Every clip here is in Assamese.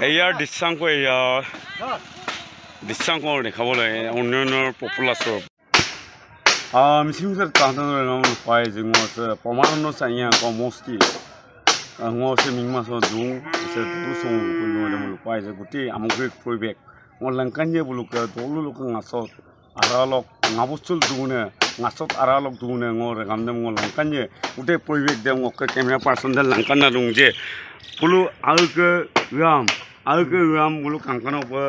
এয়াৰ দৃশ্যাংক দৃশ্যাংক দেখাবলৈ উন্নয়নৰ পপুলাছৰ মিছিংসাৰ তাহাঁতৰ পায় যে প্ৰমাণ চাইয়া কমস্তি মিংমাছৰ জোং পায় যে গোটেই সামগ্ৰিক পৰিৱেশ মই লেংকানিয়ে বোলোকে দলো লোক নাচত আৰালক নাবস্তুল দুগুণে নাচত আৰালক দুগুণে ৰেগামদে মই লেংকানিয়ে গোটেই পৰিৱেশ দে মোক কেমেৰা পাৰ্চন দে লেংকানা দোং যে বোলো আলকে ram bulu kangkana apa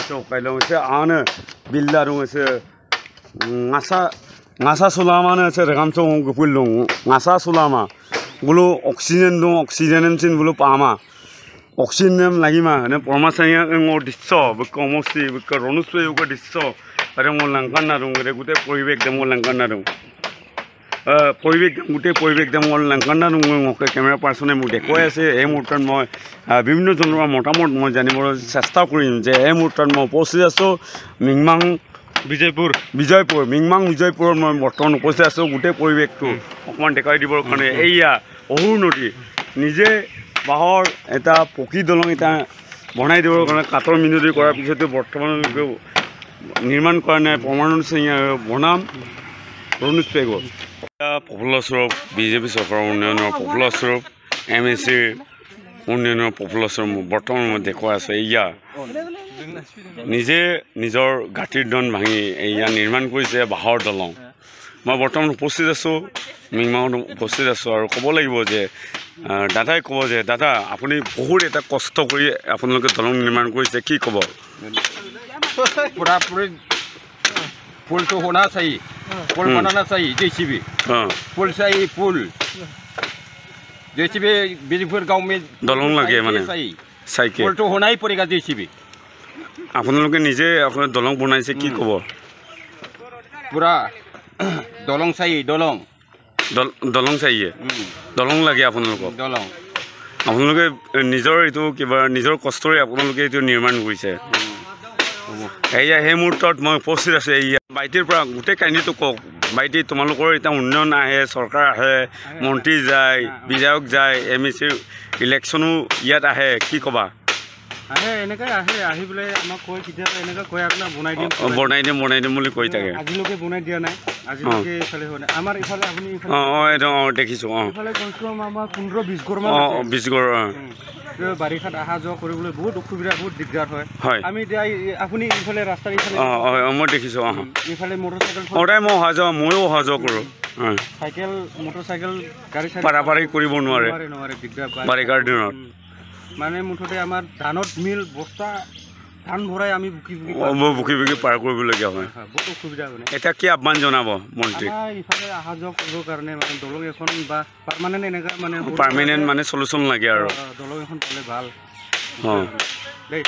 so kalau se ane billa dong se ngasa sulama ne se rekam so ngupulung ngasa sulama bulu oksigen dong oksigen sin bulu pama oksigen lagi mah ne permasanya ngor disso bekomosi bekoronuswe uga disso ada ngolangkana dong gede proyek demo langkana dong পৰিৱেশ গোটেই পৰিৱেশ দে মই লেংকানা মোক কেমেৰা পাৰ্চনে মোক দেখুৱাই আছে এই মুহূৰ্তত মই বিভিন্ন জনৰ মতামত মই জানিবলৈ চেষ্টা কৰিম যে এই মুহূৰ্তত মই উপস্থিত আছোঁ মিংমাং বিজয়পুৰ মিংমাং বিজয়পুৰত মই বৰ্তমান উপস্থিত আছোঁ গোটেই পৰিৱেশটো অকণমান দেখাই দিবৰ কাৰণে এয়া অহুৰ নদী নিজে বাঁহৰ এটা পকী দলং এটা বনাই দিবৰ কাৰণে কাঠৰ মিনতি কৰাৰ পিছতো বৰ্তমানলৈকে নিৰ্মাণ কৰা নাই প্ৰমাণ বনাম ৰণুজ পেগল পপুলাছৰ বিজেপি চৰকাৰৰ উন্নয়নৰ পপুলাছৰ MSC উন্নয়নৰ পপুলাছৰ বৰ্তমান মই দেখুৱাই আছোঁ এয়া নিজে নিজৰ গাঁঠিৰ দন ভাঙি এয়া নিৰ্মাণ কৰিছে বাঁহৰ দলং মই বৰ্তমান উপস্থিত আছোঁ মিংমাঙত উপস্থিত আছোঁ আৰু ক'ব লাগিব যে দাদাই ক'ব যে দাদা আপুনি বহুত এটা কষ্ট কৰি আপোনালোকে দলং নিৰ্মাণ কৰিছে কি ক'ব पुल तो होना चाहिए पुल बनाना चाहिए JCB पुल चाहिए पुल JCB बिजपुर गांव में दलंग लगे माने साइकेल पुल तो होना ही पड़ेगा JCB আপোনালোকে নিজে আপোনাৰ দলং বনাইছে কি ক'ব पूरा दलंग चाहिए দলং चाहिए দলং লাগে আপোনালোকক दलंग আপোনালোকে নিজৰ এইটো কিবা নিজৰ কষ্টৰে আপোনালোকে এইটো নিৰ্মাণ কৰিছে এয়া সেই মুহূৰ্তত মই উপস্থিত আছোঁ এয়া বাইটিৰ পৰা গোটেই কাহিনীটো কওক বাইটি তোমালোকৰ এতিয়া উন্নয়ন আহে চৰকাৰ আহে মন্ত্ৰী যায় বিধায়ক যায় MSC ইলেকশ্যনো ইয়াত আহে কি ক'বা আহে এনেকৈ আহি পেলাই আমাক কয় কেতিয়াবা এনেকৈ কয় আপোনাক বনাই দিম বুলি কৈ থাকে আজিলৈকে বনাই দিয়া নাই আজিলৈকে এইফালে হোৱা নাই আমাৰ ইফালে আপুনি এইটো দেখিছোঁ ইফালে কৈছোঁ আমাৰ 15-20 ঘৰ বাৰিষাত অহা যোৱা কৰিবলৈ বহুত অসুবিধা বহুত দিগদাৰ হয় আমি এতিয়া আপুনি ইফালে ৰাস্তাৰ ইফালে মই দেখিছোঁ ইফালে মটৰচাইকেল সদায় মই ময়ো অহা যোৱা কৰোঁ চাইকেল মটৰচাইকেল গাড়ী পাৰাপাৰি কৰিব নোৱাৰে দিগদাৰ বাৰিষাৰ দিনত মানে মুঠতে আমাৰ ধানত মিল বস্তা ধান ভৰাই আমি বুকি পাৰ কৰিবলগীয়া হয় বহুত অসুবিধা হয় এতিয়া কি আহ্বান জনাব মন্ত্ৰীক ইফালে অহা যোৱা কৰিবৰ কাৰণে মানে দলং এখন বা পাৰ্মানেণ্ট এনেকুৱা মানে পাৰ্মানেণ্ট মানে চলিউশ্যন লাগে আৰু দলং এখন পালে ভাল দেই